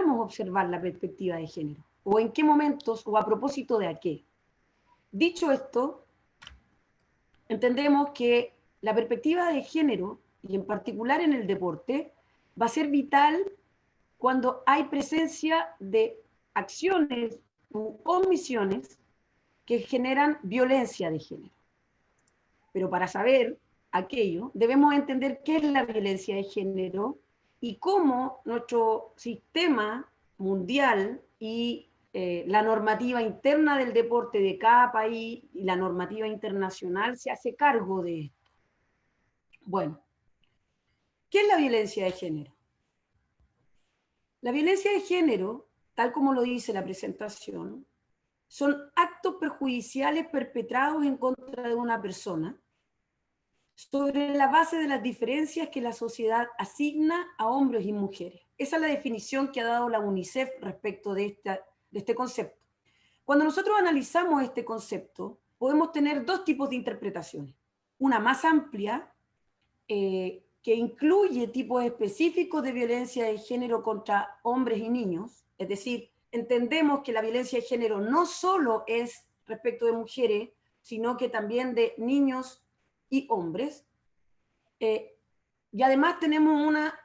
observar la perspectiva de género, o en qué momentos, o a propósito de a qué. Dicho esto, entendemos que la perspectiva de género, y en particular en el deporte, va a ser vital cuando hay presencia de acciones u omisiones que generan violencia de género. Pero para saber aquello, debemos entender qué es la violencia de género y cómo nuestro sistema mundial y la normativa interna del deporte de cada país y la normativa internacional se hace cargo de esto. Bueno, ¿qué es la violencia de género? La violencia de género, tal como lo dice la presentación, son actos perjudiciales perpetrados en contra de una persona sobre la base de las diferencias que la sociedad asigna a hombres y mujeres. Esa es la definición que ha dado la UNICEF respecto de este concepto. Cuando nosotros analizamos este concepto, podemos tener dos tipos de interpretaciones. Una más amplia, que incluye tipos específicos de violencia de género contra hombres y niños, es decir, entendemos que la violencia de género no solo es respecto de mujeres, sino que también de niños y hombres, y además tenemos una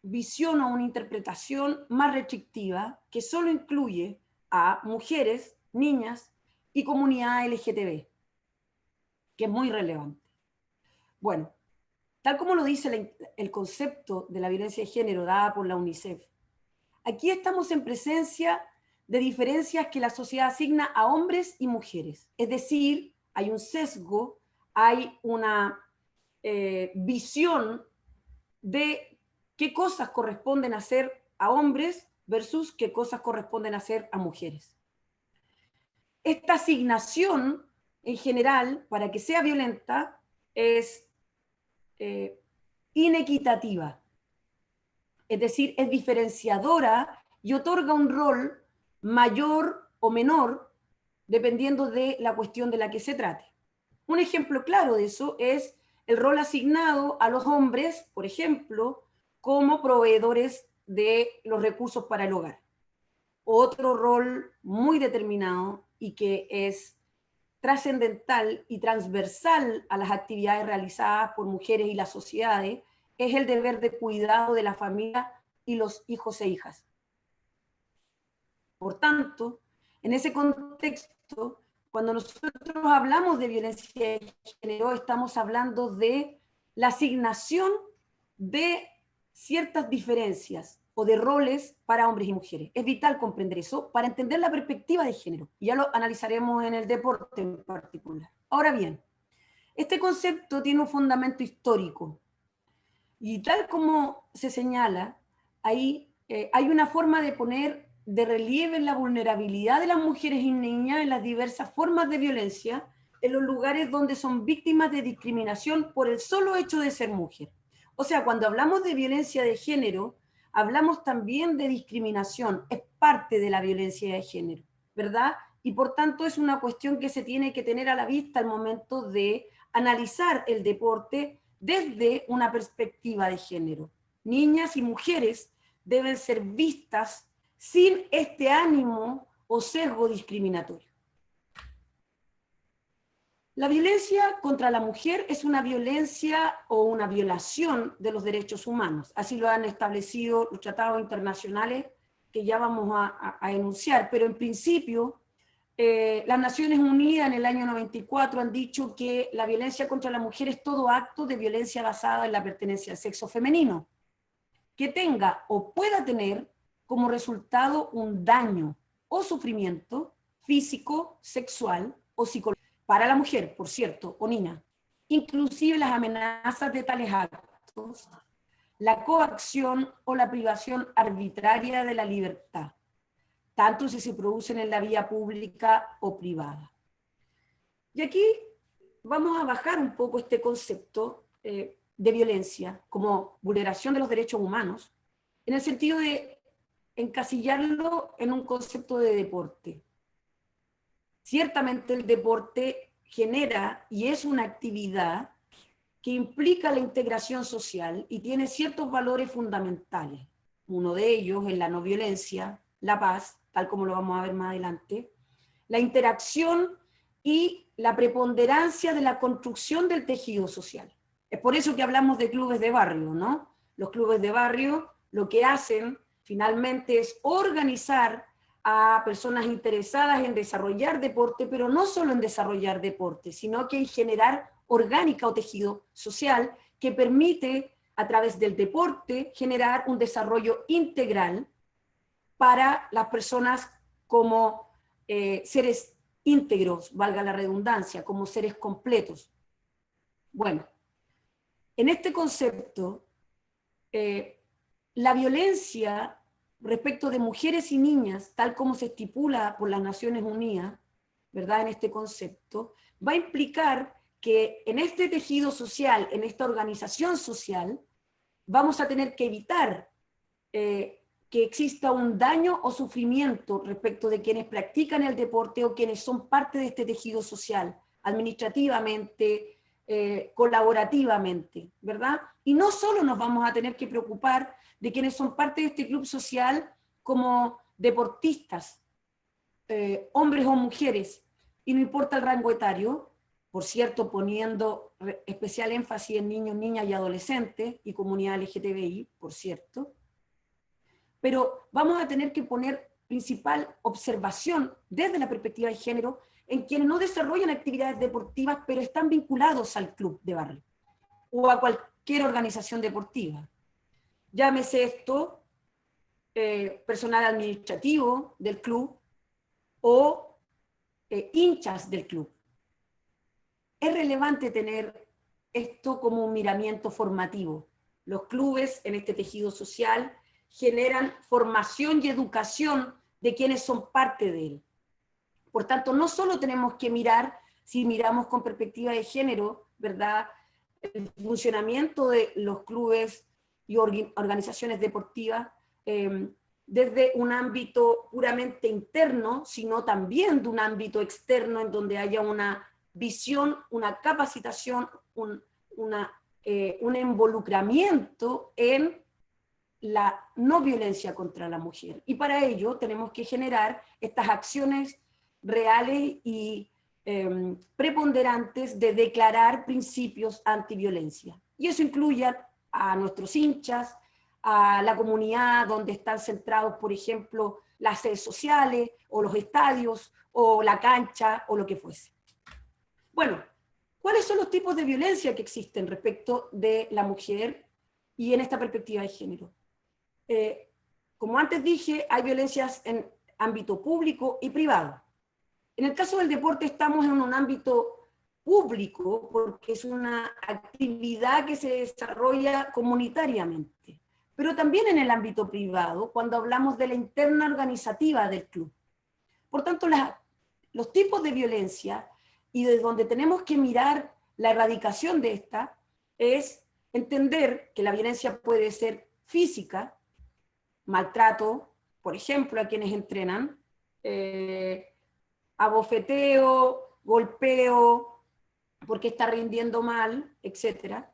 visión o una interpretación más restrictiva que solo incluye a mujeres, niñas y comunidad LGTB, que es muy relevante. Bueno, tal como lo dice el concepto de la violencia de género dada por la UNICEF, aquí estamos en presencia de diferencias que la sociedad asigna a hombres y mujeres. Es decir, hay un sesgo, hay una visión de qué cosas corresponden a hacer a hombres versus qué cosas corresponden a hacer a mujeres. Esta asignación, en general, para que sea violenta, es inequitativa. Es decir, es diferenciadora y otorga un rol mayor o menor dependiendo de la cuestión de la que se trate. Un ejemplo claro de eso es el rol asignado a los hombres, por ejemplo, como proveedores de los recursos para el hogar. Otro rol muy determinado y que es trascendental y transversal a las actividades realizadas por mujeres y las sociedades es el deber de cuidado de la familia y los hijos e hijas. Por tanto, en ese contexto, cuando nosotros hablamos de violencia de género, estamos hablando de la asignación de ciertas diferencias o de roles para hombres y mujeres. Es vital comprender eso para entender la perspectiva de género. Y ya lo analizaremos en el deporte en particular. Ahora bien, este concepto tiene un fundamento histórico. Y tal como se señala, ahí hay una forma de poner de relieve la vulnerabilidad de las mujeres y niñas en las diversas formas de violencia en los lugares donde son víctimas de discriminación por el solo hecho de ser mujer. O sea, cuando hablamos de violencia de género, hablamos también de discriminación, es parte de la violencia de género, ¿verdad? Y por tanto es una cuestión que se tiene que tener a la vista al momento de analizar el deporte desde una perspectiva de género. Niñas y mujeres deben ser vistas sin este ánimo o sesgo discriminatorio. La violencia contra la mujer es una violencia o una violación de los derechos humanos. Así lo han establecido los tratados internacionales que ya vamos a enunciar. Pero en principio, las Naciones Unidas en el año 94 han dicho que la violencia contra la mujer es todo acto de violencia basada en la pertenencia al sexo femenino, que tenga o pueda tener como resultado un daño o sufrimiento físico, sexual o psicológico para la mujer, por cierto, o niña. Inclusive las amenazas de tales actos, la coacción o la privación arbitraria de la libertad, tanto si se producen en la vía pública o privada. Y aquí vamos a bajar un poco este concepto de violencia como vulneración de los derechos humanos, en el sentido de encasillarlo en un concepto de deporte. Ciertamente el deporte genera y es una actividad que implica la integración social y tiene ciertos valores fundamentales. uno de ellos es la no violencia, la paz, tal como lo vamos a ver más adelante, la interacción y la preponderancia de la construcción del tejido social. Es por eso que hablamos de clubes de barrio, ¿no? Los clubes de barrio lo que hacen finalmente es organizar a personas interesadas en desarrollar deporte, pero no solo en desarrollar deporte, sino que en generar orgánica o tejido social que permite a través del deporte generar un desarrollo integral para las personas como seres íntegros, valga la redundancia, como seres completos. Bueno, en este concepto, la violencia respecto de mujeres y niñas, tal como se estipula por las Naciones Unidas, ¿verdad? En este concepto, va a implicar que en este tejido social, en esta organización social, vamos a tener que evitar que exista un daño o sufrimiento respecto de quienes practican el deporte o quienes son parte de este tejido social, administrativamente, colaborativamente, ¿verdad? Y no solo nos vamos a tener que preocupar de quienes son parte de este club social como deportistas, hombres o mujeres, y no importa el rango etario, por cierto, poniendo especial énfasis en niños, niñas y adolescentes y comunidad LGTBI, por cierto, pero vamos a tener que poner principal observación desde la perspectiva de género en quienes no desarrollan actividades deportivas, pero están vinculados al club de barrio o a cualquier organización deportiva. Llámese esto personal administrativo del club o hinchas del club. Es relevante tener esto como un miramiento formativo. Los clubes en este tejido social generan formación y educación de quienes son parte de él. Por tanto, no solo tenemos que mirar, si miramos con perspectiva de género, ¿verdad?, el funcionamiento de los clubes y organizaciones deportivas desde un ámbito puramente interno, sino también de un ámbito externo en donde haya una visión, una capacitación, un involucramiento en la no violencia contra la mujer. Y para ello tenemos que generar estas acciones reales y preponderantes de declarar principios antiviolencia. Y eso incluye a nuestros hinchas, a la comunidad donde están centrados, por ejemplo, las sedes sociales, o los estadios, o la cancha, o lo que fuese. Bueno, ¿cuáles son los tipos de violencia que existen respecto de la mujer y en esta perspectiva de género? Como antes dije, hay violencias en ámbito público y privado. En el caso del deporte estamos en un ámbito público porque es una actividad que se desarrolla comunitariamente, pero también en el ámbito privado cuando hablamos de la interna organizativa del club. Por tanto, los tipos de violencia y de donde tenemos que mirar la erradicación de esta es entender que la violencia puede ser física, maltrato, por ejemplo, a quienes entrenan, abofeteo, golpeo, porque está rindiendo mal, etc.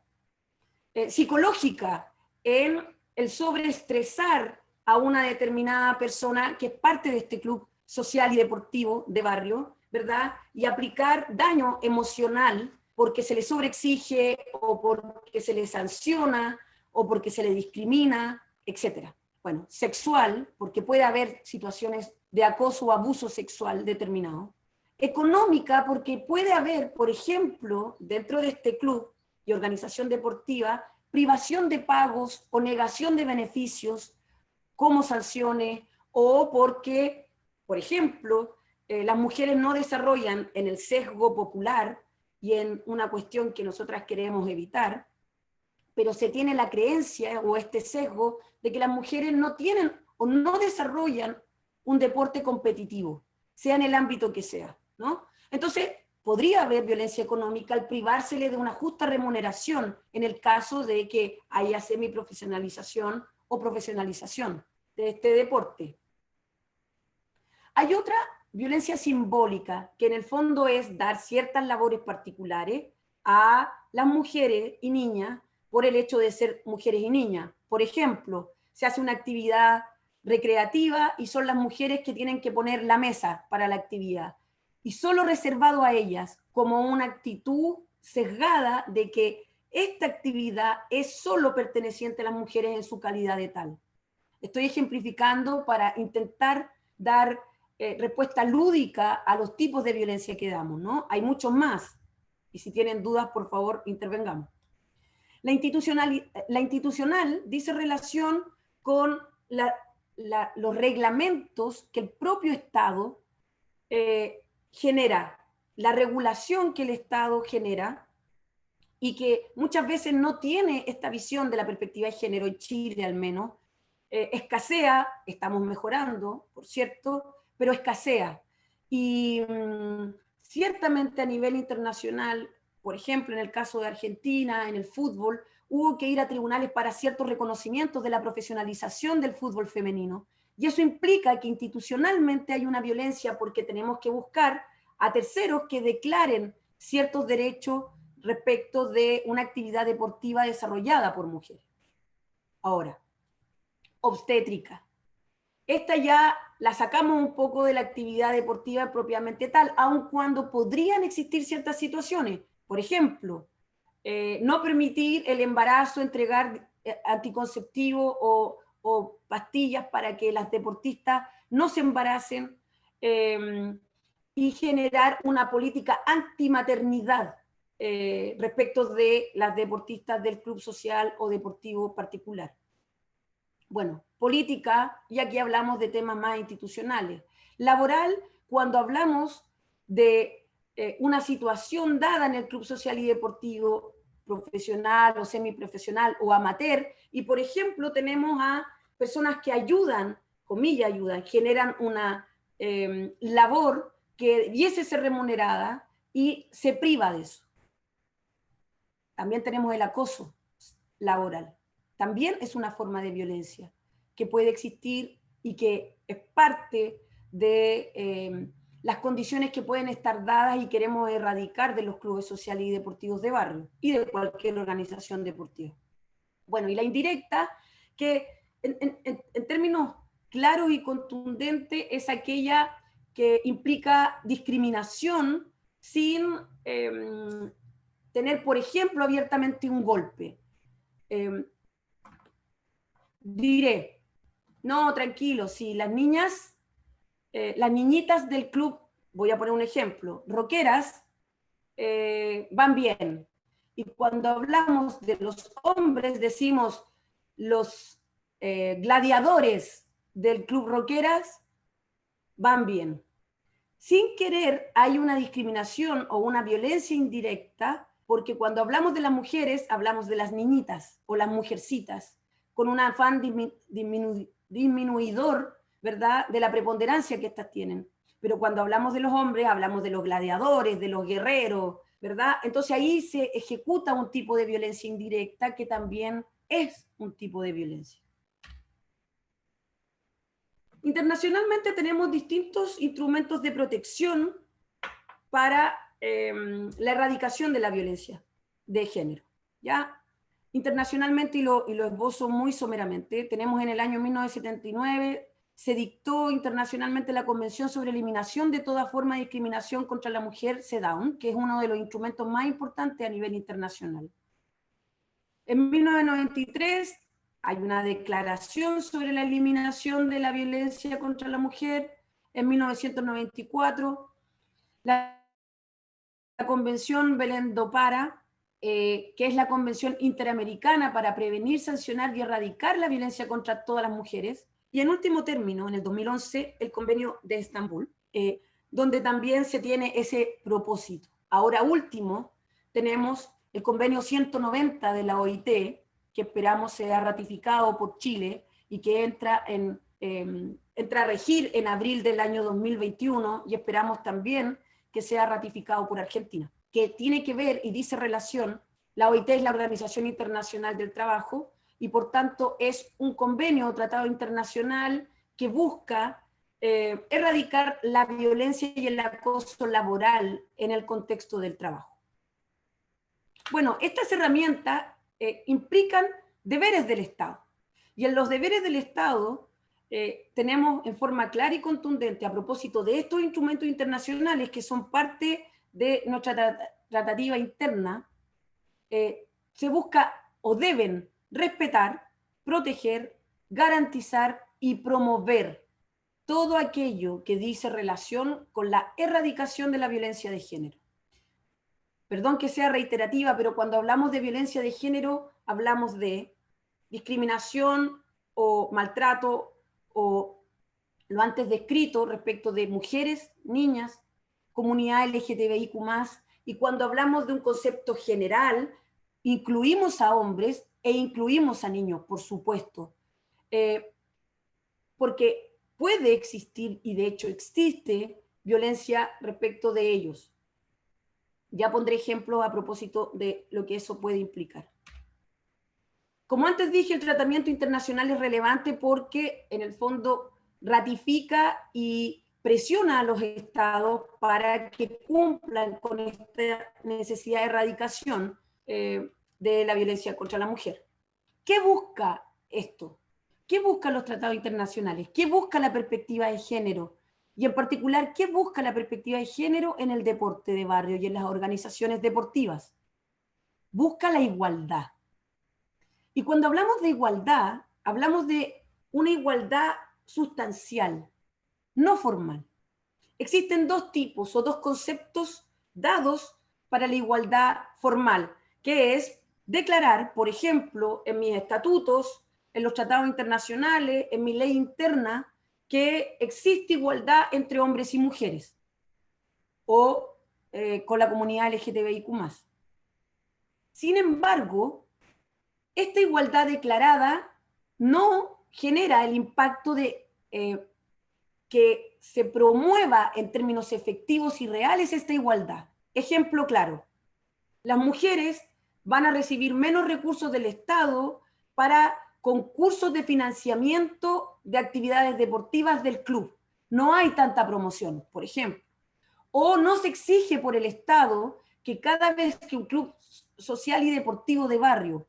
Psicológica, en el sobreestresar a una determinada persona que es parte de este club social y deportivo de barrio, ¿verdad? Y aplicar daño emocional porque se le sobreexige o porque se le sanciona o porque se le discrimina, etc. Bueno, sexual, porque puede haber situaciones de acoso o abuso sexual determinado. Económica, porque puede haber, por ejemplo, dentro de este club y organización deportiva, privación de pagos o negación de beneficios como sanciones, o porque, por ejemplo, las mujeres no desarrollan en el sesgo popular y en una cuestión que nosotras queremos evitar, pero se tiene la creencia o este sesgo de que las mujeres no tienen o no desarrollan un deporte competitivo, sea en el ámbito que sea, ¿no? Entonces, podría haber violencia económica al privársele de una justa remuneración en el caso de que haya semiprofesionalización o profesionalización de este deporte. Hay otra violencia simbólica, que en el fondo es dar ciertas labores particulares a las mujeres y niñas por el hecho de ser mujeres y niñas. Por ejemplo, se hace una actividad recreativa y son las mujeres que tienen que poner la mesa para la actividad. Y solo reservado a ellas, como una actitud sesgada de que esta actividad es solo perteneciente a las mujeres en su calidad de tal. Estoy ejemplificando para intentar dar respuesta lúdica a los tipos de violencia que damos, ¿no? Hay muchos más, y si tienen dudas, por favor, intervengamos. La institucional dice relación con los reglamentos que el propio Estado genera, la regulación que el Estado genera, y que muchas veces no tiene esta visión de la perspectiva de género, en Chile al menos, escasea, estamos mejorando, por cierto, pero escasea. Y ciertamente a nivel internacional, por ejemplo, en el caso de Argentina, en el fútbol, hubo que ir a tribunales para ciertos reconocimientos de la profesionalización del fútbol femenino. Y eso implica que institucionalmente hay una violencia porque tenemos que buscar a terceros que declaren ciertos derechos respecto de una actividad deportiva desarrollada por mujeres. Ahora, obstétrica. Esta ya la sacamos un poco de la actividad deportiva propiamente tal, aun cuando podrían existir ciertas situaciones. Por ejemplo, no permitir el embarazo, entregar anticonceptivo o pastillas para que las deportistas no se embaracen, y generar una política antimaternidad respecto de las deportistas del club social o deportivo particular. Bueno, política, y aquí hablamos de temas más institucionales. Laboral, cuando hablamos de una situación dada en el club social y deportivo profesional o semiprofesional o amateur, y por ejemplo tenemos a personas que ayudan, comillas ayudan, generan una labor que debiese ser remunerada y se priva de eso. También tenemos el acoso laboral. También es una forma de violencia que puede existir y que es parte de las condiciones que pueden estar dadas y queremos erradicar de los clubes sociales y deportivos de barrio y de cualquier organización deportiva. Bueno, y la indirecta, que en términos claros y contundentes es aquella que implica discriminación sin tener, por ejemplo, abiertamente un golpe. Diré, no, tranquilo, si las niñas, las niñitas del club, voy a poner un ejemplo, rockeras, van bien. Y cuando hablamos de los hombres, decimos los gladiadores del club rockeras van bien. Sin querer hay una discriminación o una violencia indirecta, porque cuando hablamos de las mujeres, hablamos de las niñitas o las mujercitas, con un afán disminuidor, ¿verdad?, de la preponderancia que estas tienen. Pero cuando hablamos de los hombres, hablamos de los gladiadores, de los guerreros, ¿verdad? Entonces ahí se ejecuta un tipo de violencia indirecta que también es un tipo de violencia. Internacionalmente tenemos distintos instrumentos de protección para la erradicación de la violencia de género. ¿Ya? Internacionalmente, y lo esbozo muy someramente, tenemos en el año 1979, se dictó internacionalmente la Convención sobre Eliminación de toda forma de discriminación contra la mujer, CEDAW, que es uno de los instrumentos más importantes a nivel internacional. En 1993 hay una declaración sobre la eliminación de la violencia contra la mujer. En 1994, la Convención Belén do Pará, que es la Convención Interamericana para prevenir, sancionar y erradicar la violencia contra todas las mujeres. Y en último término, en el 2011, el Convenio de Estambul, donde también se tiene ese propósito. Ahora último, tenemos el Convenio 190 de la OIT, que esperamos sea ratificado por Chile y que entra a regir en abril del año 2021, y esperamos también que sea ratificado por Argentina, que tiene que ver y dice relación, la OIT es la Organización Internacional del Trabajo, y por tanto es un convenio o tratado internacional que busca erradicar la violencia y el acoso laboral en el contexto del trabajo. Bueno, estas herramientas implican deberes del Estado. Y en los deberes del Estado tenemos en forma clara y contundente, a propósito de estos instrumentos internacionales que son parte de nuestra tratativa interna, se busca o deben respetar, proteger, garantizar y promover todo aquello que dice relación con la erradicación de la violencia de género. Perdón que sea reiterativa, pero cuando hablamos de violencia de género, hablamos de discriminación o maltrato o lo antes descrito respecto de mujeres, niñas, comunidad LGTBIQ+, y cuando hablamos de un concepto general, incluimos a hombres e incluimos a niños, por supuesto, porque puede existir, y de hecho existe, violencia respecto de ellos. Ya pondré ejemplos a propósito de lo que eso puede implicar. Como antes dije, el tratamiento internacional es relevante porque en el fondo ratifica y presiona a los estados para que cumplan con esta necesidad de erradicación de la violencia contra la mujer. ¿Qué busca esto? ¿Qué buscan los tratados internacionales? ¿Qué busca la perspectiva de género? Y en particular, ¿qué busca la perspectiva de género en el deporte de barrio y en las organizaciones deportivas? Busca la igualdad. Y cuando hablamos de igualdad, hablamos de una igualdad sustancial, no formal. Existen dos tipos o dos conceptos dados para la igualdad formal, que es declarar, por ejemplo, en mis estatutos, en los tratados internacionales, en mi ley interna, que existe igualdad entre hombres y mujeres, o con la comunidad LGTBIQ+. Sin embargo, esta igualdad declarada no genera el impacto de que se promueva en términos efectivos y reales esta igualdad. Ejemplo claro, las mujeres van a recibir menos recursos del Estado para concursos de financiamiento de actividades deportivas del club. No hay tanta promoción, por ejemplo. O no se exige por el Estado que cada vez que un club social y deportivo de barrio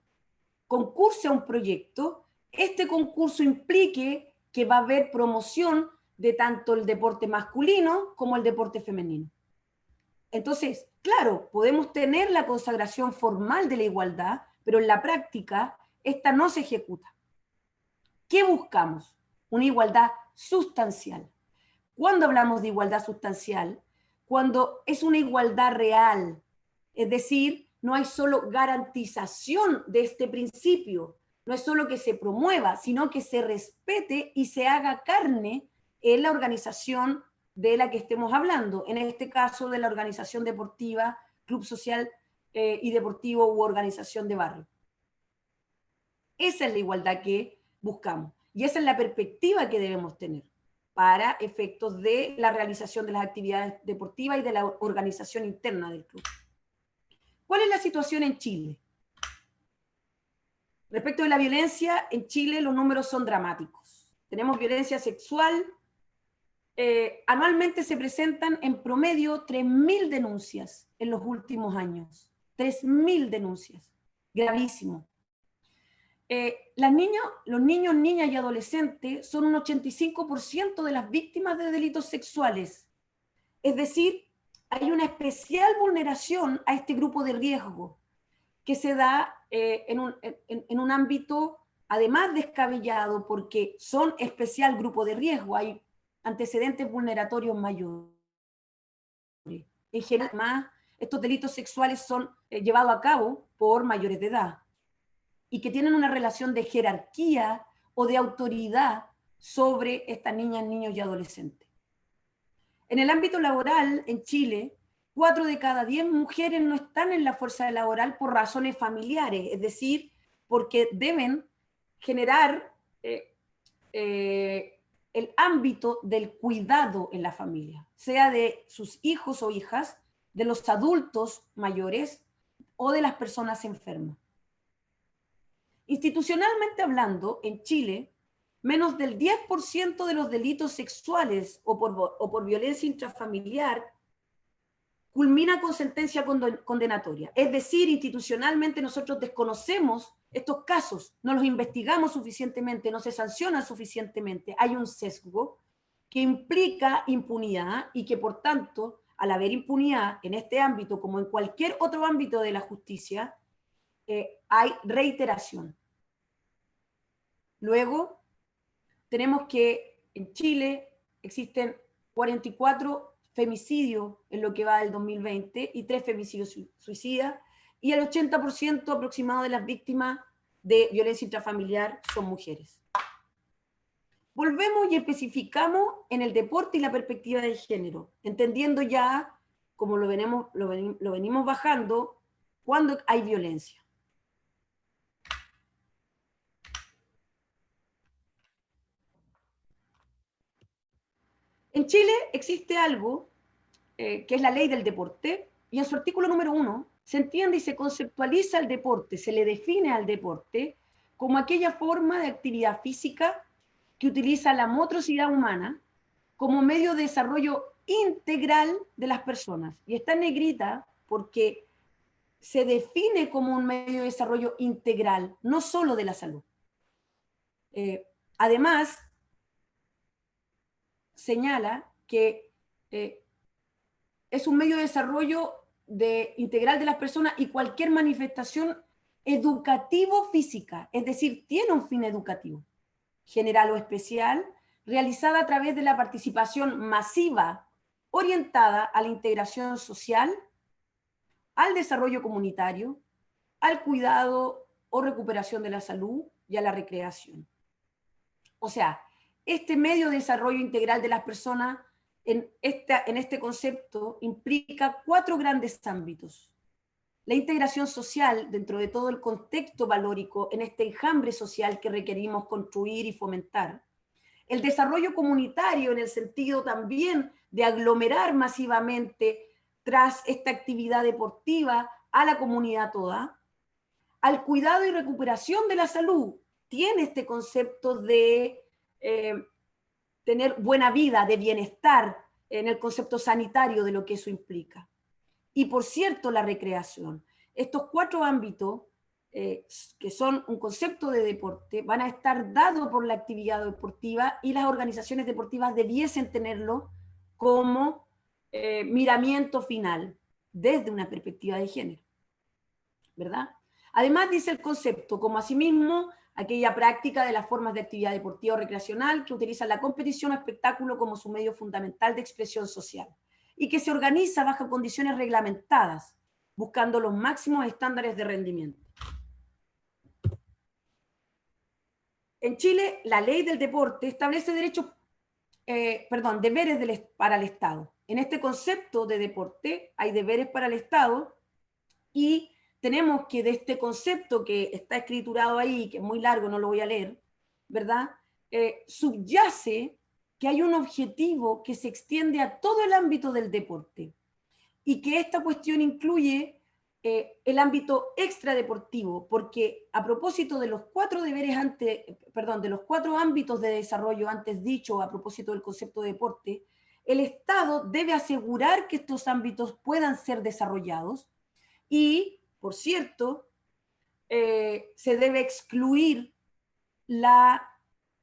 concurse a un proyecto, este concurso implique que va a haber promoción de tanto el deporte masculino como el deporte femenino. Entonces, claro, podemos tener la consagración formal de la igualdad, pero en la práctica esta no se ejecuta. ¿Qué buscamos? Una igualdad sustancial. ¿Cuándo hablamos de igualdad sustancial? Cuando es una igualdad real, es decir, no hay solo garantización de este principio, no es solo que se promueva, sino que se respete y se haga carne en la organización de la que estemos hablando, en este caso de la organización deportiva, club social y deportivo u organización de barrio. Esa es la igualdad que buscamos y esa es la perspectiva que debemos tener para efectos de la realización de las actividades deportivas y de la organización interna del club. ¿Cuál es la situación en Chile? Respecto de la violencia, en Chile los números son dramáticos. Tenemos violencia sexual. Anualmente se presentan en promedio 3.000 denuncias en los últimos años. 3.000 denuncias. Gravísimo. Los niños, niñas y adolescentes son un 85% de las víctimas de delitos sexuales. Es decir, hay una especial vulneración a este grupo de riesgo que se da en un ámbito además descabellado porque son especial grupo de riesgo, hay antecedentes vulneratorios mayores. En general, más, estos delitos sexuales son llevados a cabo por mayores de edad y que tienen una relación de jerarquía o de autoridad sobre estas niñas, niños y adolescentes. En el ámbito laboral, en Chile, 4 de cada 10 mujeres no están en la fuerza laboral por razones familiares, es decir, porque deben generar el ámbito del cuidado en la familia, sea de sus hijos o hijas, de los adultos mayores o de las personas enfermas. Institucionalmente hablando, en Chile, menos del 10% de los delitos sexuales o por violencia intrafamiliar culmina con sentencia condenatoria. Es decir, institucionalmente nosotros desconocemos estos casos no los investigamos suficientemente, no se sancionan suficientemente, hay un sesgo que implica impunidad y que por tanto, al haber impunidad en este ámbito como en cualquier otro ámbito de la justicia, hay reiteración. Luego, tenemos que en Chile existen 44 femicidios en lo que va del 2020 y 3 femicidios suicidas, y el 80% aproximado de las víctimas de violencia intrafamiliar son mujeres. Volvemos y especificamos en el deporte y la perspectiva de género, entendiendo ya, como lo venimos bajando, cuando hay violencia. En Chile existe algo que es la ley del deporte, y en su artículo número 1 se entiende y se conceptualiza el deporte, se le define al deporte como aquella forma de actividad física que utiliza la motricidad humana como medio de desarrollo integral de las personas. Y está en negrita porque se define como un medio de desarrollo integral, no solo de la salud. Además, señala que es un medio de desarrollo integral de las personas y cualquier manifestación educativo-física, es decir, tiene un fin educativo, general o especial, realizada a través de la participación masiva orientada a la integración social, al desarrollo comunitario, al cuidado o recuperación de la salud y a la recreación. O sea, este medio de desarrollo integral de las personas en este concepto implica 4 grandes ámbitos. La integración social dentro de todo el contexto valórico en este enjambre social que requerimos construir y fomentar. El desarrollo comunitario en el sentido también de aglomerar masivamente tras esta actividad deportiva a la comunidad toda. Al cuidado y recuperación de la salud, tiene este concepto de tener buena vida, de bienestar, en el concepto sanitario de lo que eso implica. Y por cierto, la recreación. Estos 4 ámbitos, que son un concepto de deporte, van a estar dados por la actividad deportiva y las organizaciones deportivas debiesen tenerlo como miramiento final desde una perspectiva de género, ¿verdad? Además dice el concepto, como asimismo aquella práctica de las formas de actividad deportiva o recreacional que utilizan la competición o espectáculo como su medio fundamental de expresión social y que se organiza bajo condiciones reglamentadas, buscando los máximos estándares de rendimiento. En Chile, la ley del deporte establece deberes para el Estado. En este concepto de deporte hay deberes para el Estado y tenemos que de este concepto que está escriturado ahí, que es muy largo, no lo voy a leer, ¿verdad? Subyace que hay un objetivo que se extiende a todo el ámbito del deporte y que esta cuestión incluye el ámbito extradeportivo, porque a propósito de los 4 deberes de los 4 ámbitos de desarrollo antes dicho a propósito del concepto de deporte, el Estado debe asegurar que estos ámbitos puedan ser desarrollados y, por cierto, se debe excluir la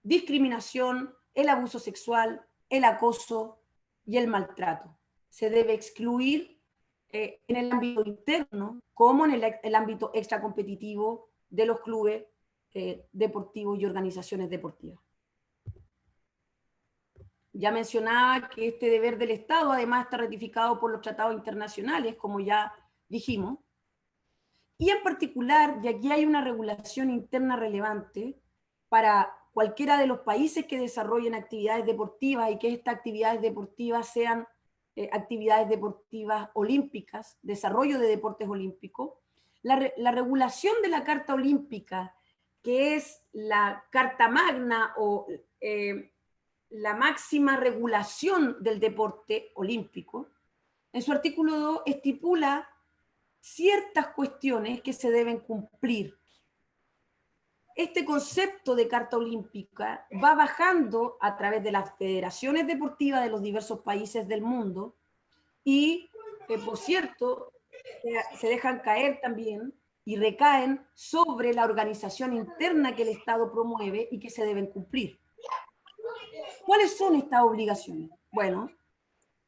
discriminación, el abuso sexual, el acoso y el maltrato. Se debe excluir en el ámbito interno como en el ámbito extracompetitivo de los clubes deportivos y organizaciones deportivas. Ya mencionaba que este deber del Estado además está ratificado por los tratados internacionales, como ya dijimos, y en particular, y aquí hay una regulación interna relevante para cualquiera de los países que desarrollen actividades deportivas y que estas actividades deportivas sean actividades deportivas olímpicas, desarrollo de deportes olímpicos, la regulación de la Carta Olímpica, que es la Carta Magna o la máxima regulación del deporte olímpico, en su artículo 2 estipula ciertas cuestiones que se deben cumplir. Este concepto de Carta Olímpica va bajando a través de las federaciones deportivas de los diversos países del mundo y, por cierto, se dejan caer también y recaen sobre la organización interna que el Estado promueve y que se deben cumplir. ¿Cuáles son estas obligaciones? Bueno,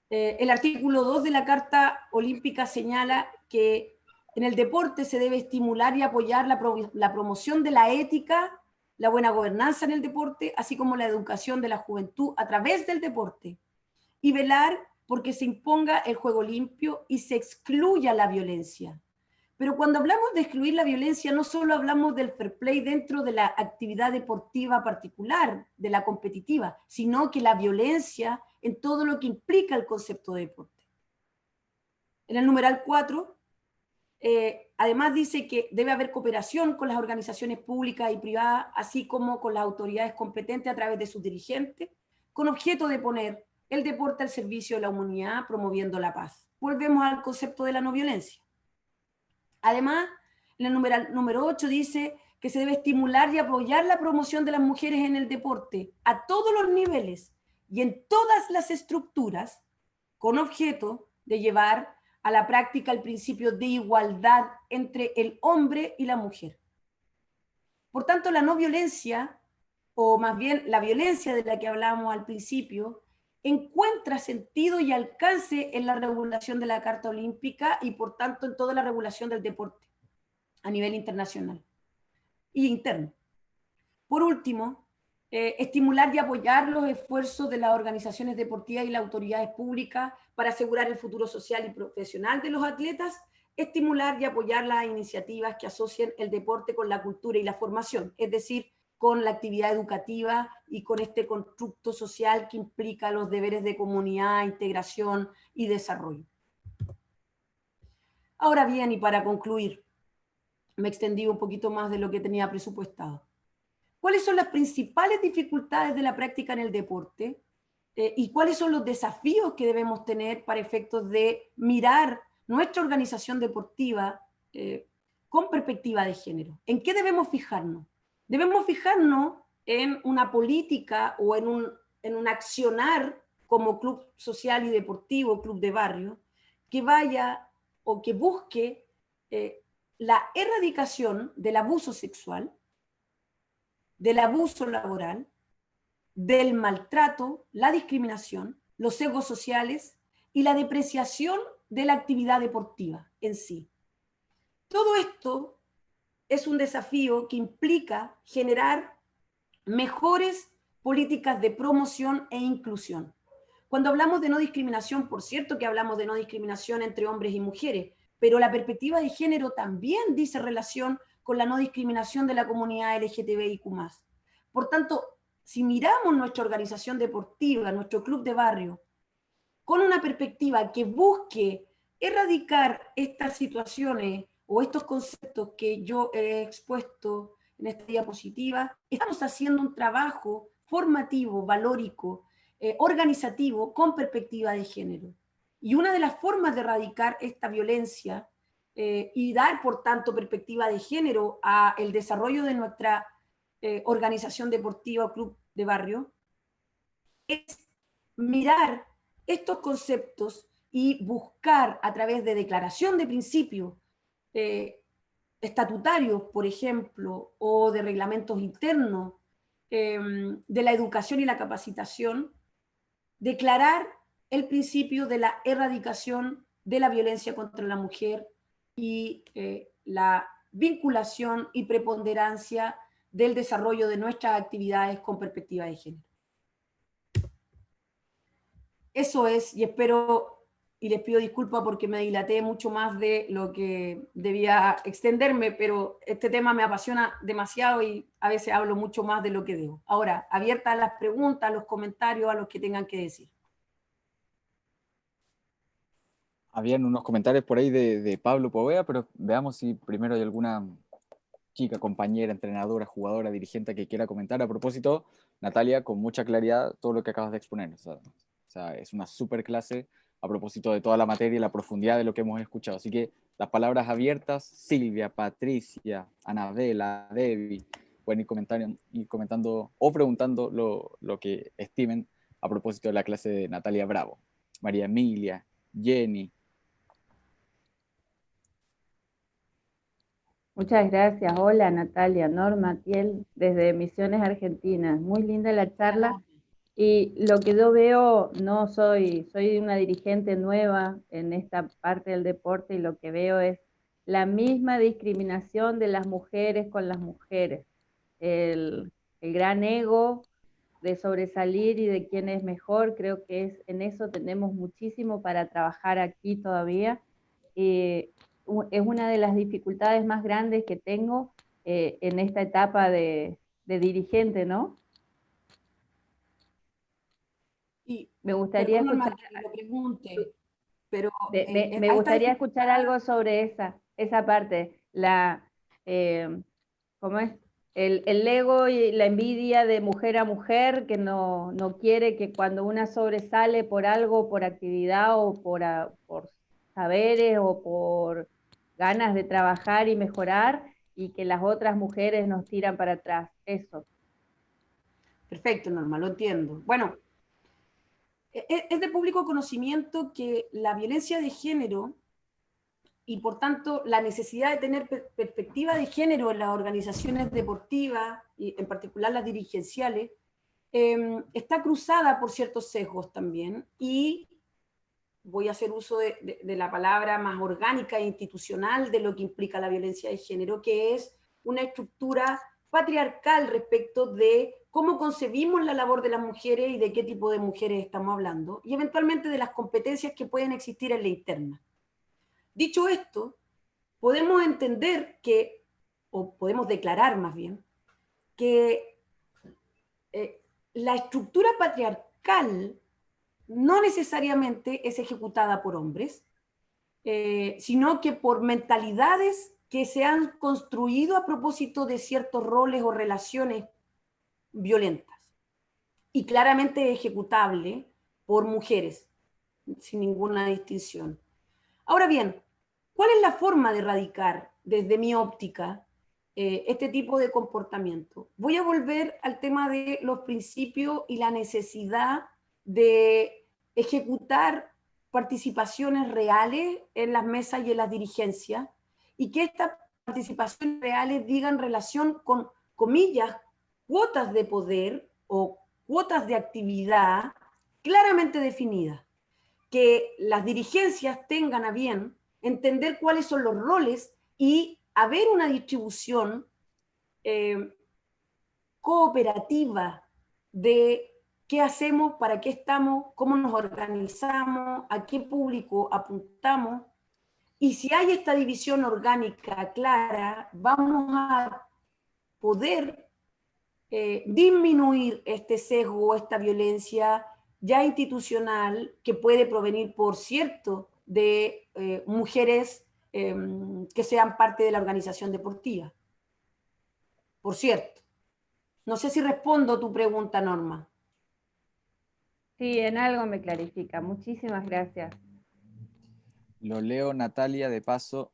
el artículo 2 de la Carta Olímpica señala que en el deporte se debe estimular y apoyar la promoción de la ética, la buena gobernanza en el deporte, así como la educación de la juventud a través del deporte, y velar porque se imponga el juego limpio y se excluya la violencia. Pero cuando hablamos de excluir la violencia, no solo hablamos del fair play dentro de la actividad deportiva particular, de la competitiva, sino que la violencia en todo lo que implica el concepto de deporte. En el numeral 4, además dice que debe haber cooperación con las organizaciones públicas y privadas, así como con las autoridades competentes a través de sus dirigentes, con objeto de poner el deporte al servicio de la humanidad, promoviendo la paz. Volvemos al concepto de la no violencia. Además, en el numeral número 8 dice que se debe estimular y apoyar la promoción de las mujeres en el deporte a todos los niveles y en todas las estructuras, con objeto de llevar a la práctica el principio de igualdad entre el hombre y la mujer. Por tanto, la no violencia, o más bien la violencia de la que hablábamos al principio, encuentra sentido y alcance en la regulación de la Carta Olímpica y por tanto en toda la regulación del deporte a nivel internacional y interno. Por último, estimular y apoyar los esfuerzos de las organizaciones deportivas y las autoridades públicas para asegurar el futuro social y profesional de los atletas, estimular y apoyar las iniciativas que asocien el deporte con la cultura y la formación, es decir, con la actividad educativa y con este constructo social que implica los deberes de comunidad, integración y desarrollo. Ahora bien, y para concluir, me extendí un poquito más de lo que tenía presupuestado. ¿Cuáles son las principales dificultades de la práctica en el deporte? ¿Y cuáles son los desafíos que debemos tener para efectos de mirar nuestra organización deportiva con perspectiva de género? ¿En qué debemos fijarnos? Debemos fijarnos en una política o en un accionar como club social y deportivo, club de barrio, que vaya o que busque la erradicación del abuso sexual, del abuso laboral, del maltrato, la discriminación, los sesgos sociales y la depreciación de la actividad deportiva en sí. Todo esto es un desafío que implica generar mejores políticas de promoción e inclusión. Cuando hablamos de no discriminación, por cierto que hablamos de no discriminación entre hombres y mujeres, pero la perspectiva de género también dice relación con la no discriminación de la comunidad LGTBIQ+. Por tanto, si miramos nuestra organización deportiva, nuestro club de barrio, con una perspectiva que busque erradicar estas situaciones o estos conceptos que yo he expuesto en esta diapositiva, estamos haciendo un trabajo formativo, valórico, organizativo con perspectiva de género. Y una de las formas de erradicar esta violencia y dar, por tanto, perspectiva de género a el desarrollo de nuestra organización deportiva o club de barrio es mirar estos conceptos y buscar a través de declaración de principios estatutarios, por ejemplo, o de reglamentos internos de la educación y la capacitación, declarar el principio de la erradicación de la violencia contra la mujer y la vinculación y preponderancia del desarrollo de nuestras actividades con perspectiva de género. Eso es, y espero, y les pido disculpas porque me dilaté mucho más de lo que debía extenderme, pero este tema me apasiona demasiado y a veces hablo mucho más de lo que debo. Ahora, abierta a las preguntas, a los comentarios, a los que tengan que decir. Habían unos comentarios por ahí de Pablo Povea, pero veamos si primero hay alguna chica, compañera, entrenadora, jugadora, dirigente que quiera comentar. A propósito, Natalia, con mucha claridad, todo lo que acabas de exponer. O sea, es una súper clase a propósito de toda la materia y la profundidad de lo que hemos escuchado. Así que las palabras abiertas, Silvia, Patricia, Anabela, Debbie, pueden ir comentando o preguntando lo que estimen a propósito de la clase de Natalia Bravo. María Emilia, Jenny. Muchas gracias. Hola Natalia, Norma, Tiel, desde Misiones Argentinas. Muy linda la charla. Y lo que yo veo, no soy una dirigente nueva en esta parte del deporte, y lo que veo es la misma discriminación de las mujeres con las mujeres. El gran ego de sobresalir y de quién es mejor, creo que en eso tenemos muchísimo para trabajar aquí todavía. Es una de las dificultades más grandes que tengo en esta etapa de dirigente, ¿no? Y Me gustaría perdón, escuchar, Norma, que te lo pregunte, pero me a esta gustaría escuchar dificultad, algo sobre esa parte, ¿cómo es? El ego y la envidia de mujer a mujer, que no quiere que cuando una sobresale por algo, por actividad o por saberes o por ganas de trabajar y mejorar, y que las otras mujeres nos tiran para atrás. Eso. perfecto, Norma, lo entiendo. Bueno, es de público conocimiento que la violencia de género y por tanto la necesidad de tener perspectiva de género en las organizaciones deportivas y en particular las dirigenciales está cruzada por ciertos sesgos también, y voy a hacer uso de la palabra más orgánica e institucional de lo que implica la violencia de género, que es una estructura patriarcal respecto de cómo concebimos la labor de las mujeres y de qué tipo de mujeres estamos hablando, y eventualmente de las competencias que pueden existir en la interna. Dicho esto, podemos entender que, o podemos declarar más bien, que la estructura patriarcal no necesariamente es ejecutada por hombres, sino que por mentalidades que se han construido a propósito de ciertos roles o relaciones violentas y claramente ejecutable por mujeres, sin ninguna distinción. Ahora bien, ¿cuál es la forma de erradicar desde mi óptica este tipo de comportamiento? Voy a volver al tema de los principios y la necesidad de ejecutar participaciones reales en las mesas y en las dirigencias, y que estas participaciones reales digan relación con, comillas, cuotas de poder o cuotas de actividad claramente definidas, que las dirigencias tengan a bien entender cuáles son los roles y haber una distribución eh, cooperativa de qué hacemos, para qué estamos, cómo nos organizamos, a qué público apuntamos. Y si hay esta división orgánica clara, vamos a poder disminuir este sesgo, esta violencia ya institucional que puede provenir, por cierto, de mujeres que sean parte de la organización deportiva. Por cierto. No sé si respondo tu pregunta, Norma. Sí, en algo me clarifica. Muchísimas gracias. Lo leo, Natalia, de paso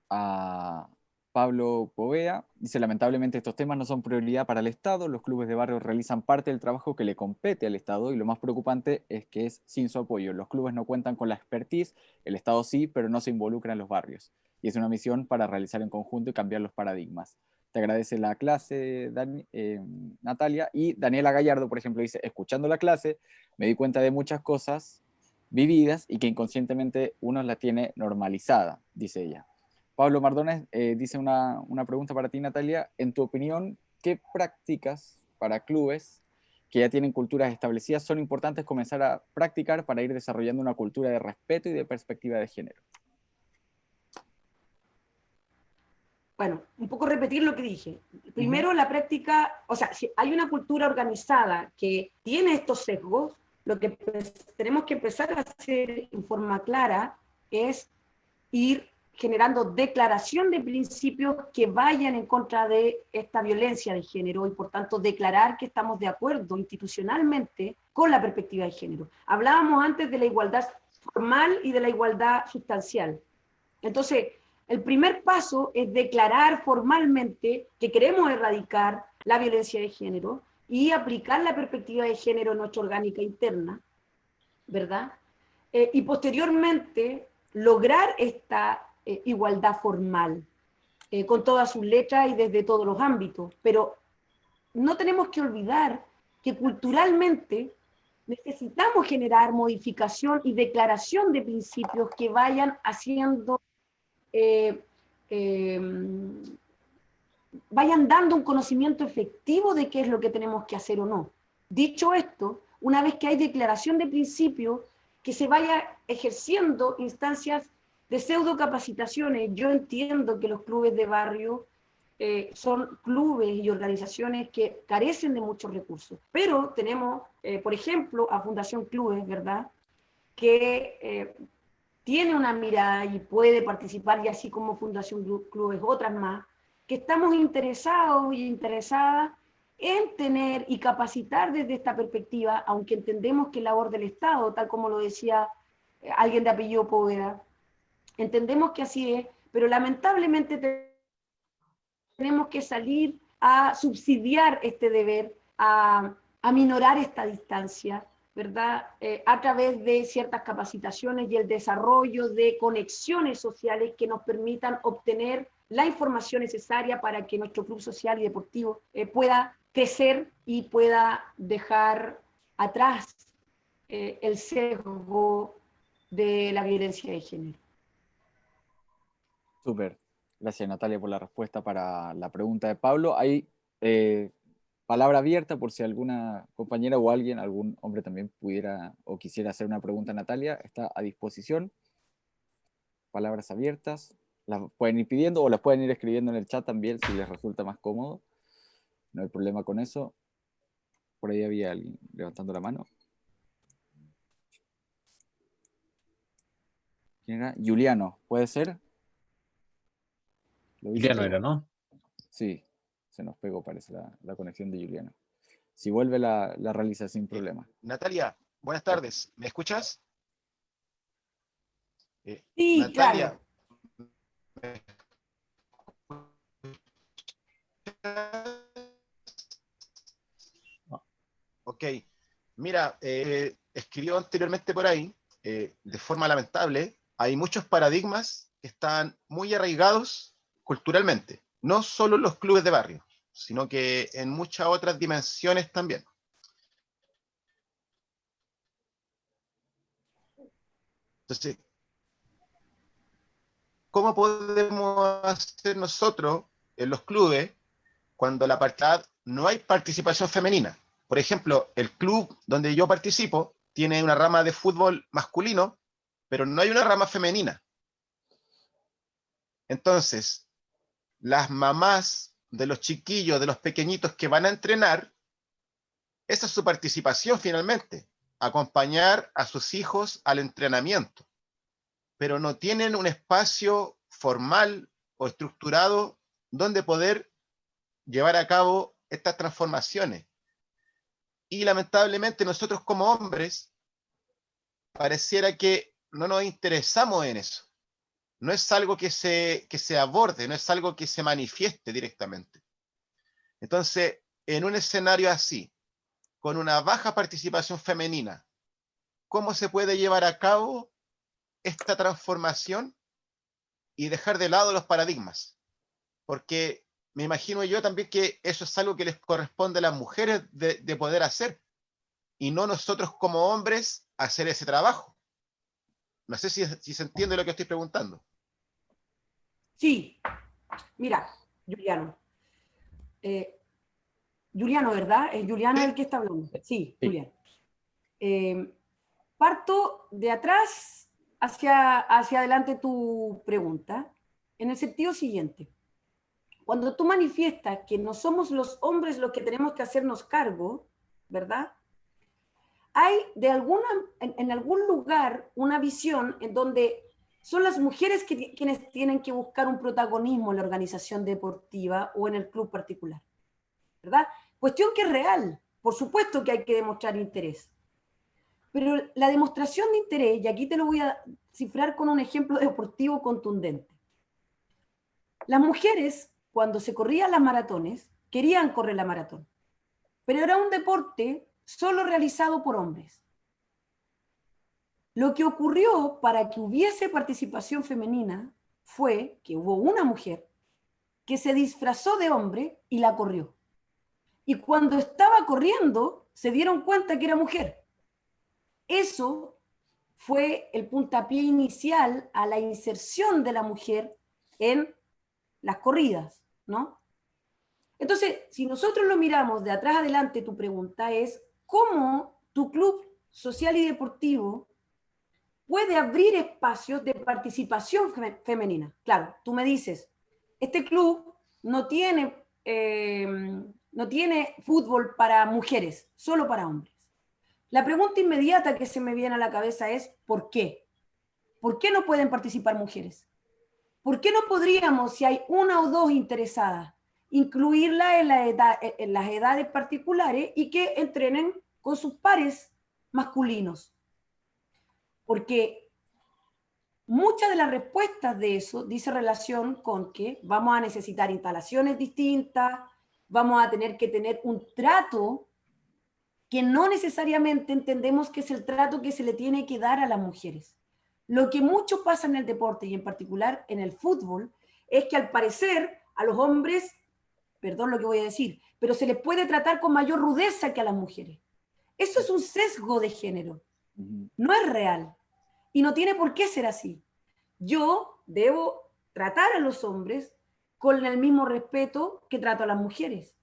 a Pablo Povea. Dice, lamentablemente estos temas no son prioridad para el Estado. Los clubes de barrio realizan parte del trabajo que le compete al Estado, y lo más preocupante es que es sin su apoyo. Los clubes no cuentan con la expertise, el Estado sí, pero no se involucra en los barrios. Y es una misión para realizar en conjunto y cambiar los paradigmas. Te agradece la clase, Natalia. Y Daniela Gallardo, por ejemplo, dice, escuchando la clase, me di cuenta de muchas cosas vividas y que inconscientemente uno la tiene normalizada, dice ella. Pablo Mardones dice una pregunta para ti, Natalia. En tu opinión, ¿qué prácticas para clubes que ya tienen culturas establecidas son importantes comenzar a practicar para ir desarrollando una cultura de respeto y de perspectiva de género? Bueno, un poco repetir lo que dije. Primero, la práctica, o sea, si hay una cultura organizada que tiene estos sesgos, lo que tenemos que empezar a hacer en forma clara es ir generando declaración de principios que vayan en contra de esta violencia de género, y por tanto declarar que estamos de acuerdo institucionalmente con la perspectiva de género. Hablábamos antes de la igualdad formal y de la igualdad sustancial. Entonces, el primer paso es declarar formalmente que queremos erradicar la violencia de género y aplicar la perspectiva de género en nuestra orgánica interna, ¿verdad? Y posteriormente lograr esta igualdad formal. con todas sus letras y desde todos los ámbitos. Pero no tenemos que olvidar que culturalmente necesitamos generar modificación y declaración de principios que vayan haciendo, vayan dando un conocimiento efectivo de qué es lo que tenemos que hacer o no. Dicho esto, una vez que hay declaración de principios, que se vaya ejerciendo instancias de pseudocapacitaciones. Yo entiendo que los clubes de barrio son clubes y organizaciones que carecen de muchos recursos, pero tenemos, por ejemplo, a Fundación Clubes, ¿verdad?, que tiene una mirada y puede participar, y así como Fundación Clubes, otras más, que estamos interesados y interesadas en tener y capacitar desde esta perspectiva, aunque entendemos que es labor del Estado, tal como lo decía alguien de apellido Poveda, entendemos que así es, pero lamentablemente tenemos que salir a subsidiar este deber, a minorar esta distancia, ¿verdad? A través de ciertas capacitaciones y el desarrollo de conexiones sociales que nos permitan obtener la información necesaria para que nuestro club social y deportivo pueda crecer y pueda dejar atrás el sesgo de la violencia de género. Súper. Gracias, Natalia, por la respuesta para la pregunta de Pablo. Hay palabra abierta por si alguna compañera o alguien, algún hombre también pudiera o quisiera hacer una pregunta a Natalia. Está a disposición. Palabras abiertas. Las pueden ir pidiendo o las pueden ir escribiendo en el chat también si les resulta más cómodo. No hay problema con eso. Por ahí había alguien levantando la mano. ¿Quién era? Juliano, ¿puede ser? Juliano era, ¿no? Sí, se nos pegó, parece, la conexión de Juliano. Si vuelve, la realiza sin problema. Natalia, buenas tardes. ¿Me escuchas? Sí, Natalia. claro. Ok. Mira, escribió anteriormente por ahí, de forma lamentable, hay muchos paradigmas que están muy arraigados culturalmente, no solo en los clubes de barrio, sino que en muchas otras dimensiones también. Entonces, ¿cómo podemos hacer nosotros en los clubes cuando no hay participación femenina? Por ejemplo, el club donde yo participo tiene una rama de fútbol masculino, pero no hay una rama femenina. Entonces, las mamás de los chiquillos, de los pequeñitos que van a entrenar, esa es su participación finalmente, acompañar a sus hijos al entrenamiento, pero no tienen un espacio formal o estructurado donde poder llevar a cabo estas transformaciones. Y lamentablemente nosotros como hombres pareciera que no nos interesamos en eso. No es algo que se aborde, no es algo que se manifieste directamente. Entonces, en un escenario así, con una baja participación femenina, ¿cómo se puede llevar a cabo esta transformación y dejar de lado los paradigmas? Porque me imagino yo también que eso es algo que les corresponde a las mujeres de poder hacer, y no nosotros como hombres hacer ese trabajo. No sé si se entiende lo que estoy preguntando. Sí, mira, Juliano. Juliano, ¿verdad? Es Juliano el que está hablando. Sí, Juliano. Parto de atrás hacia adelante tu pregunta, en el sentido siguiente. Cuando tú manifiestas que no somos los hombres los que tenemos que hacernos cargo, ¿verdad? Hay en algún lugar una visión en donde son las mujeres quienes tienen que buscar un protagonismo en la organización deportiva o en el club particular, ¿verdad? Cuestión que es real. Por supuesto que hay que demostrar interés. Pero la demostración de interés, y aquí te lo voy a cifrar con un ejemplo deportivo contundente. Las mujeres, cuando se corrían las maratones, querían correr la maratón, pero era un deporte solo realizado por hombres. Lo que ocurrió para que hubiese participación femenina fue que hubo una mujer que se disfrazó de hombre y la corrió. Y cuando estaba corriendo, se dieron cuenta que era mujer. Eso fue el puntapié inicial a la inserción de la mujer en las corridas, ¿no? Entonces, si nosotros lo miramos de atrás adelante, tu pregunta es, ¿cómo tu club social y deportivo puede abrir espacios de participación femenina? Claro, tú me dices, este club no tiene fútbol para mujeres, solo para hombres. La pregunta inmediata que se me viene a la cabeza es, ¿por qué? ¿Por qué no pueden participar mujeres? ¿Por qué no podríamos, si hay una o dos interesadas, incluirla en las edades particulares y que entrenen con sus pares masculinos? Porque muchas de las respuestas de eso dice relación con que vamos a necesitar instalaciones distintas, vamos a tener que tener un trato que no necesariamente entendemos que es el trato que se le tiene que dar a las mujeres. Lo que mucho pasa en el deporte y en particular en el fútbol es que al parecer a los hombres, perdón lo que voy a decir, pero se les puede tratar con mayor rudeza que a las mujeres. Eso es un sesgo de género, no es real y no tiene por qué ser así. Yo debo tratar a los hombres con el mismo respeto que trato a las mujeres.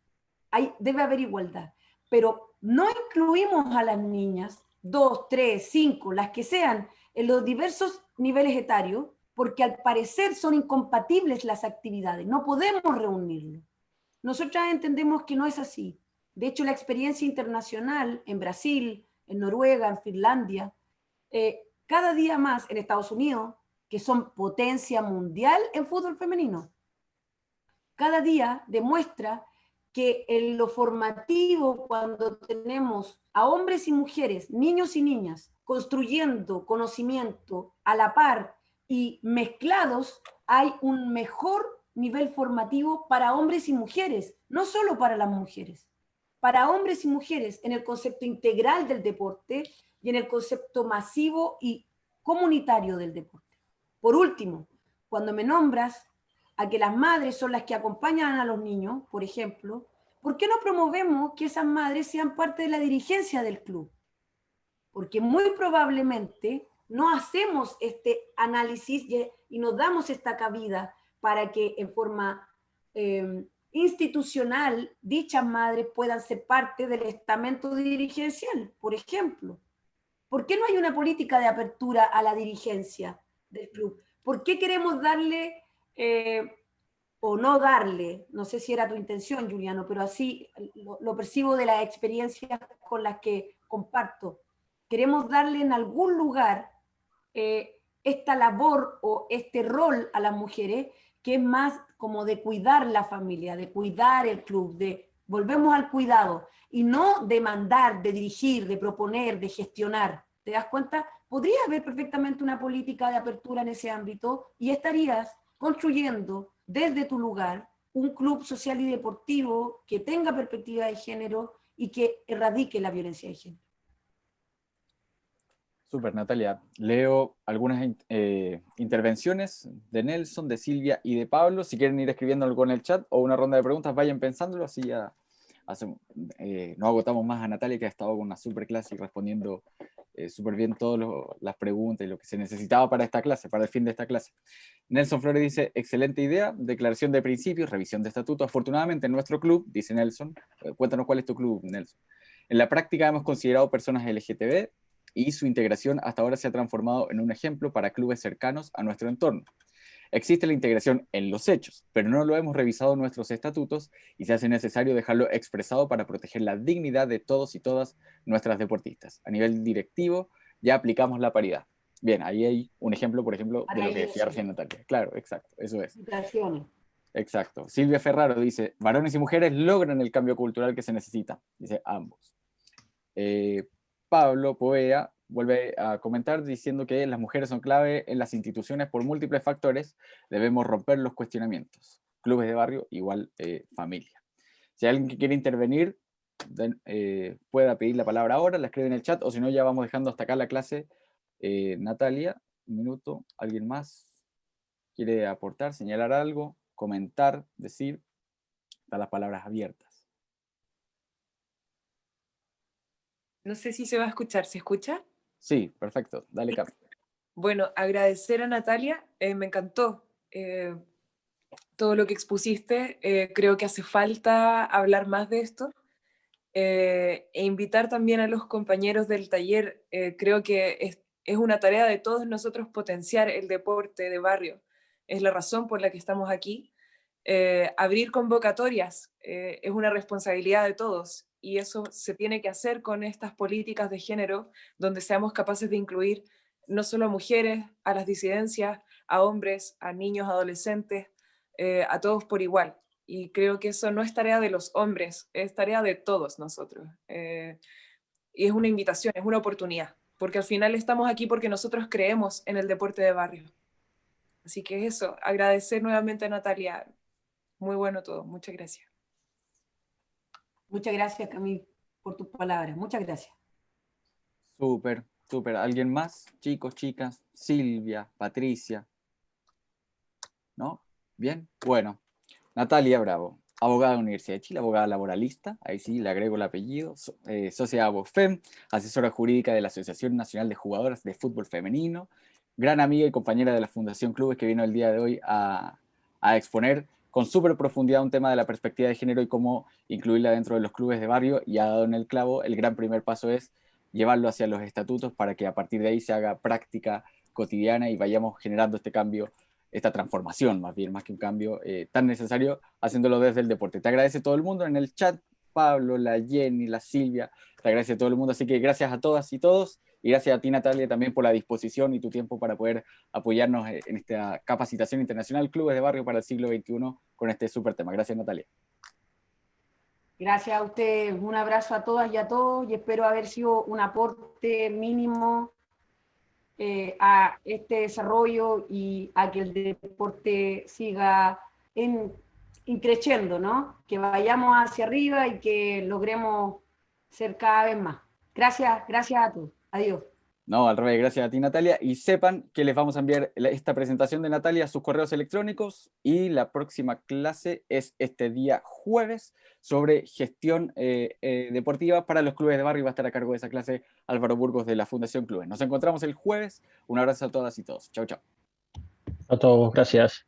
Debe haber igualdad, pero no incluimos a las niñas, 2, 3, 5, las que sean, en los diversos niveles etarios, porque al parecer son incompatibles las actividades, no podemos reunirlo. Nosotras entendemos que no es así. De hecho, la experiencia internacional en Brasil, en Noruega, en Finlandia, cada día más en Estados Unidos, que son potencia mundial en fútbol femenino, cada día demuestra que en lo formativo, cuando tenemos a hombres y mujeres, niños y niñas, construyendo conocimiento a la par y mezclados, hay un mejor nivel formativo para hombres y mujeres, no solo para las mujeres, para hombres y mujeres en el concepto integral del deporte y en el concepto masivo y comunitario del deporte. Por último, cuando me nombras a que las madres son las que acompañan a los niños, por ejemplo, ¿por qué no promovemos que esas madres sean parte de la dirigencia del club? Porque muy probablemente no hacemos este análisis y nos damos esta cabida para que en forma institucional dichas madres puedan ser parte del estamento dirigencial, por ejemplo. ¿Por qué no hay una política de apertura a la dirigencia del club? ¿Por qué queremos darle o no darle, no sé si era tu intención, Juliano, pero así lo percibo de las experiencias con las que comparto? Queremos darle en algún lugar esta labor o este rol a las mujeres que es más como de cuidar la familia, de cuidar el club, de volvemos al cuidado y no de mandar, de dirigir, de proponer, de gestionar. ¿Te das cuenta? Podría haber perfectamente una política de apertura en ese ámbito y estarías construyendo desde tu lugar un club social y deportivo que tenga perspectiva de género y que erradique la violencia de género. Súper, Natalia. Leo algunas intervenciones de Nelson, de Silvia y de Pablo. Si quieren ir escribiendo algo en el chat o una ronda de preguntas, vayan pensándolo, así ya no agotamos más a Natalia, que ha estado con una súper clase y respondiendo súper bien todas las preguntas y lo que se necesitaba para esta clase, para el fin de esta clase. Nelson Flores dice, excelente idea, declaración de principios, revisión de estatutos. Afortunadamente en nuestro club, dice Nelson, cuéntanos cuál es tu club, Nelson. En la práctica hemos considerado personas LGTB y su integración hasta ahora se ha transformado en un ejemplo para clubes cercanos a nuestro entorno. Existe la integración en los hechos, pero no lo hemos revisado en nuestros estatutos y se hace necesario dejarlo expresado para proteger la dignidad de todos y todas nuestras deportistas. A nivel directivo ya aplicamos la paridad. Bien, ahí hay un ejemplo, por ejemplo, de lo que decía recién Natalia. Claro, exacto, eso es. Exacto. Silvia Ferraro dice, varones y mujeres logran el cambio cultural que se necesita. Dice ambos. Pablo Povea vuelve a comentar diciendo que las mujeres son clave en las instituciones por múltiples factores, debemos romper los cuestionamientos. Clubes de barrio igual familia. Si hay alguien que quiere intervenir, pueda pedir la palabra ahora, la escribe en el chat, o si no ya vamos dejando hasta acá la clase. Natalia, un minuto, ¿alguien más quiere aportar, señalar algo? comentar, decir, están las palabras abiertas. No sé si se va a escuchar. ¿Se escucha? Sí, perfecto. Dale, Cam. Bueno, agradecer a Natalia. Me encantó todo lo que expusiste. Creo que hace falta hablar más de esto. E invitar también a los compañeros del taller. Creo que es una tarea de todos nosotros potenciar el deporte de barrio. Es la razón por la que estamos aquí. Abrir convocatorias es una responsabilidad de todos y eso se tiene que hacer con estas políticas de género donde seamos capaces de incluir no solo a mujeres, a las disidencias, a hombres, a niños, adolescentes, a todos por igual. Y creo que eso no es tarea de los hombres, es tarea de todos nosotros. Y es una invitación, es una oportunidad, porque al final estamos aquí porque nosotros creemos en el deporte de barrio. Así que eso, agradecer nuevamente a Natalia. Muy bueno todo, muchas gracias. Muchas gracias, Camille, por tus palabras. Muchas gracias. Súper, súper. ¿Alguien más? Chicos, chicas, Silvia, Patricia. ¿No? Bien, bueno. Natalia Bravo, abogada de la Universidad de Chile, abogada laboralista, ahí sí le agrego el apellido, socia de Abofem, asesora jurídica de la Asociación Nacional de Jugadoras de Fútbol Femenino, gran amiga y compañera de la Fundación Clubes que vino el día de hoy a exponer con súper profundidad un tema de la perspectiva de género y cómo incluirla dentro de los clubes de barrio, y ha dado en el clavo. El gran primer paso es llevarlo hacia los estatutos para que a partir de ahí se haga práctica cotidiana y vayamos generando este cambio, esta transformación más bien, más que un cambio tan necesario, haciéndolo desde el deporte. Te agradece todo el mundo en el chat, Pablo, la Jenny, la Silvia, te agradece todo el mundo, así que gracias a todas y todos, y gracias a ti, Natalia, también por la disposición y tu tiempo para poder apoyarnos en esta capacitación internacional Clubes de Barrio para el siglo XXI con este súper tema. Gracias, Natalia. Gracias a ustedes, un abrazo a todas y a todos, y espero haber sido un aporte mínimo a este desarrollo y a que el deporte siga creciendo, ¿no? Que vayamos hacia arriba y que logremos ser cada vez más. Gracias, gracias a todos. Adiós. No, al revés, gracias a ti, Natalia. Y sepan que les vamos a enviar esta presentación de Natalia a sus correos electrónicos, y la próxima clase es este día jueves sobre gestión deportiva para los clubes de barrio. Va a estar a cargo de esa clase Álvaro Burgos de la Fundación Clubes. Nos encontramos el jueves. Un abrazo a todas y todos. Chau, chau. A todos, gracias.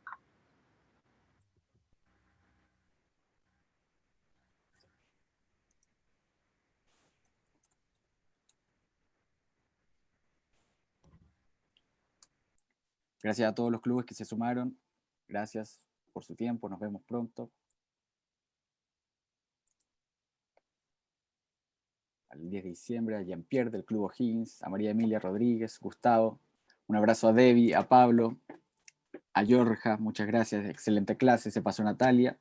Gracias a todos los clubes que se sumaron. Gracias por su tiempo. Nos vemos pronto. Al 10 de diciembre, a Jean-Pierre del Club O'Higgins, a María Emilia Rodríguez, Gustavo. Un abrazo a Debbie, a Pablo, a Jorja. Muchas gracias. Excelente clase. Se pasó Natalia.